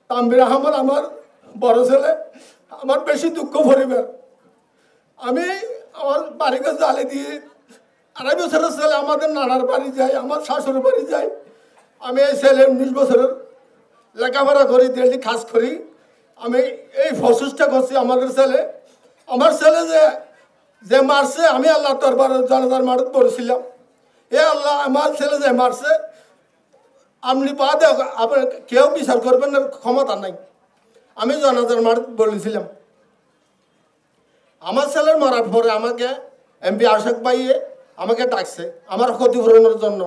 তানভীর আহমদ আমার বড় ছেলে, আমার বেশি দুঃখ পরিবার। আমি আমার বাড়িকে জ্বালে দিয়ে 2.5 বছরের ছেলে আমাদের নানার বাড়ি যাই, আমার শাশুড়ির বাড়ি যাই। আমি এই ছেলে 19 বছরের লেখাপড়া করি, ডেলি কাজ করি। আমি এই প্রচেষ্টা করছি আমাদের ছেলে, আমার ছেলে যে মারছে, আমি আল্লাহ দরবারে জানাজার মাঠে পড়েছিলাম, এ আল্লাহ আমার ছেলে যে মারছে আপনি বাদে আপনার কেউ বিচার করবেন না, ক্ষমতা নাই। আমি জানাজার মাঠে বলেছিলাম। আমার ছেলের মারার পরে আমাকে এমপি আশাক ভাইয়ে আমাকে ডাকছে আমার ক্ষতিপূরণের জন্য।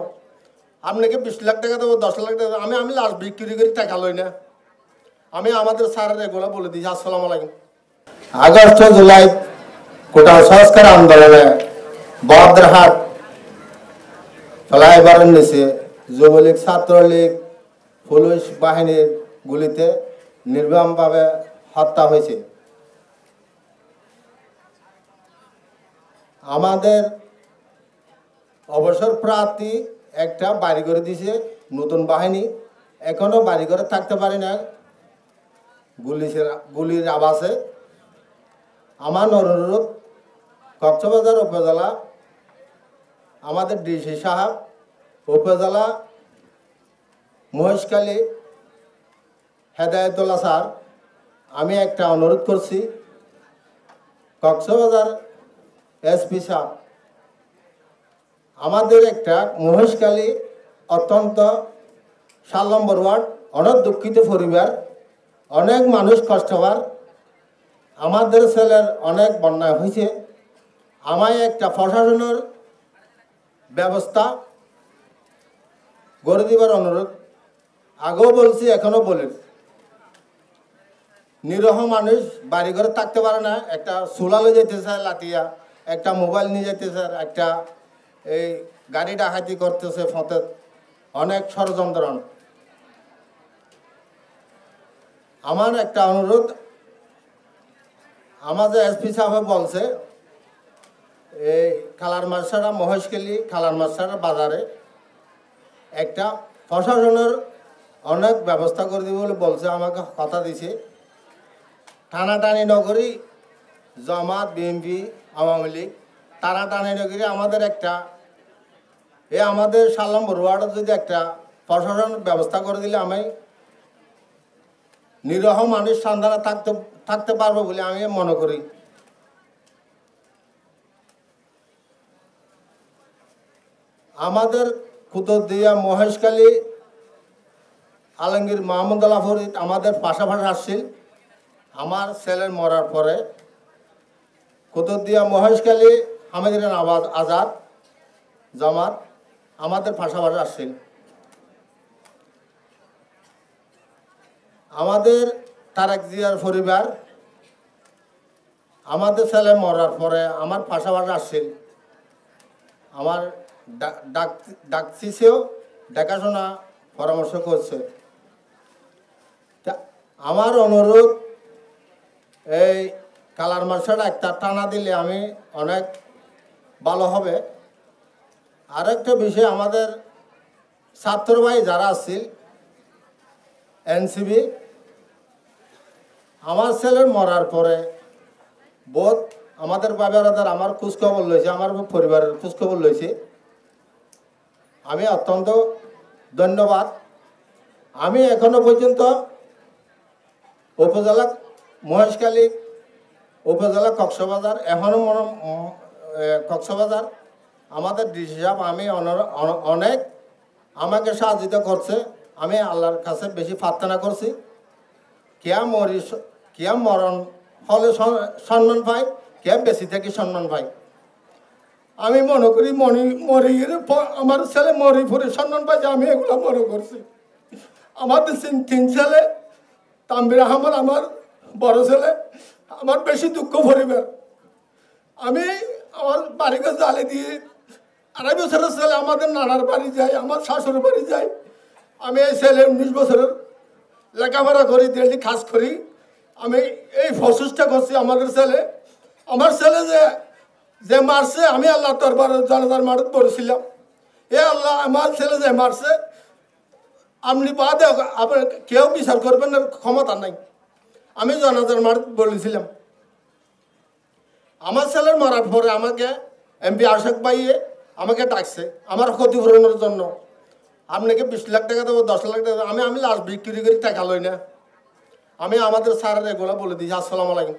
আপনাকে 20 লাখ টাকা দেবো, 10 লাখ টাকা দেবো। আমি লাশ বিক্রি করে টাকা লই না। আমি আমাদের স্যারের এগুলো বলে দিয়েছি। আসসালামু আলাইকুম। আগস্ট জুলাই কোটা সংস্কার আন্দোলনে বদ্রহাট ফ্লাইওভারের নিচে যুবলীগ, ছাত্রলীগ, পুলিশ বাহিনীর গুলিতে নির্মমভাবে হত্যা হয়েছে। আমাদের অবসর প্রার্থী একটা বাড়ি করে দিয়েছে নতুন বাহিনী, এখনো বাড়ি করে থাকতে পারি না গুলির আওয়াজে। আমার অনুরোধ, কক্সবাজার উপজেলা আমাদের ডিসি সাহেব, উপজেলা মহেশখালী হেদায়েতুল্লাহ স্যার, আমি একটা অনুরোধ করছি, কক্সবাজার এসপি সাহেব, আমাদের একটা মহেশখালী অত্যন্ত 7 নম্বর ওয়ার্ড, অনেক দুঃখিত পরিবার, অনেক মানুষ কষ্টবার, আমাদের ছেলের অনেক বন্যা হয়েছে। আমায় একটা প্রশাসনের ব্যবস্থা গড়ে দিবার অনুরোধ আগেও বলছি, এখনো বলি। নিরহ মানুষ বাড়ি ঘরে থাকতে পারে না, একটা সোলালে যেতে চায় লাতিয়া, একটা মোবাইল নিয়ে যেতে চায়, একটা এই গাড়ি ডাকাতি করতেছে ফতে, অনেক ষড়যন্ত্র। আমার একটা অনুরোধ, আমাদের এসপি সাহেব বলছে এই খালার মাছাড়া মহেশখালী খালার মাছাড়া বাজারে একটা প্রশাসনের অনেক ব্যবস্থা করে দিব বলে বলছে, আমাকে কথা দিছে। টানাটানি নগরী জামাত, বিএনপি, আওয়ামী লীগ টানাটানি নগরী আমাদের একটা আমাদের 7 নম্বর ওয়ার্ডে যদি একটা প্রশাসন ব্যবস্থা করে দিলে আমি নিরহ মানুষ সন্ধানে থাকতে পারবো বলে আমি মনে করি। আমাদের কুতুবদিয়া, মহেশখালী, আলমগীর, মাহমুদুল্লাহ ফরিদ আমাদের পাশাপাশি আসছিল। আমার ছেলের মরার পরে কুতুবদিয়া, মহেশখালী, হামিদুর আজাদ, জামাত আমাদের পাশাপাশি আসছিল। আমাদের তারেক জিয়ার পরিবার আমাদের ছেলে মরার পরে আমার পাশাপাশি আসছিল। আমার ডাকছিছেও, দেখাশোনা পরামর্শ করছে। আমার অনুরোধ, এই কালার মার্শাটা একটা টানা দিলে আমি অনেক ভালো হবে। আরেকটা বিষয়, আমাদের ছাত্র ভাই যারা আসছিল এনসিবি, আমার ছেলের মরার পরে বোধ আমাদের বাবারাদার আমার খোঁজখবর লইছে, আমার পরিবারের খোঁজখবর লইছে। আমি অত্যন্ত ধন্যবাদ। আমি এখনো পর্যন্ত উপজেলা মহেশখালী, উপজেলা কক্সবাজার, এখনও কক্সবাজার আমাদের ডিসি সাহেব আমি অনেক আমাকে সাহায্য করছে। আমি আল্লাহর কাছে বেশি প্রার্থনা করছি, কেয়া মরণ হলে সম্মান পাই, কেয়া বেশি থেকে সম্মান পাই। আমি মনে করি মরে গেলে আমার ছেলে মরে পরে সম্মান পাই, আমি এগুলো মনে করছি। আমাদের 3 ছেলে, তানভীর আহমদ আমার বড় ছেলে, আমার বেশি দুঃখ পরিবার। আমি আমার বাড়িকে জ্বালে দিয়ে 2.5 বছরের ছেলে আমাদের নানার বাড়ি যাই, আমার শাশুড়ির বাড়ি যাই। আমি এই ছেলে 19 বছরের লেখাপড়া করি, ডেলি কাজ করি। আমি এই প্রচেষ্টা করছি আমাদের ছেলে, আমার ছেলে যে মারছে, আমি আল্লাহ দরবারে জানাজার মাঠে পড়েছিলাম, এ আল্লাহ আমার ছেলে যে মারছে আপনি বাদে আপনার কেউ বিচার করবেন না ক্ষমতা নাই। আমি জনাজার মার বলেছিলাম, আমার ছেলের মারার পরে আমাকে এমপি আশাক ভাইয়ে আমাকে ডাকছে আমার ক্ষতিপূরণের জন্য। আপনাকে 20 লাখ টাকা দেবো, 10 লাখ টাকা দেবো। আমি লাশ বিক্রি করে টাকা লই না। আমি আমাদের স্যারের এগুলো বলে দিয়েছি। আসসালামু আলাইকুম।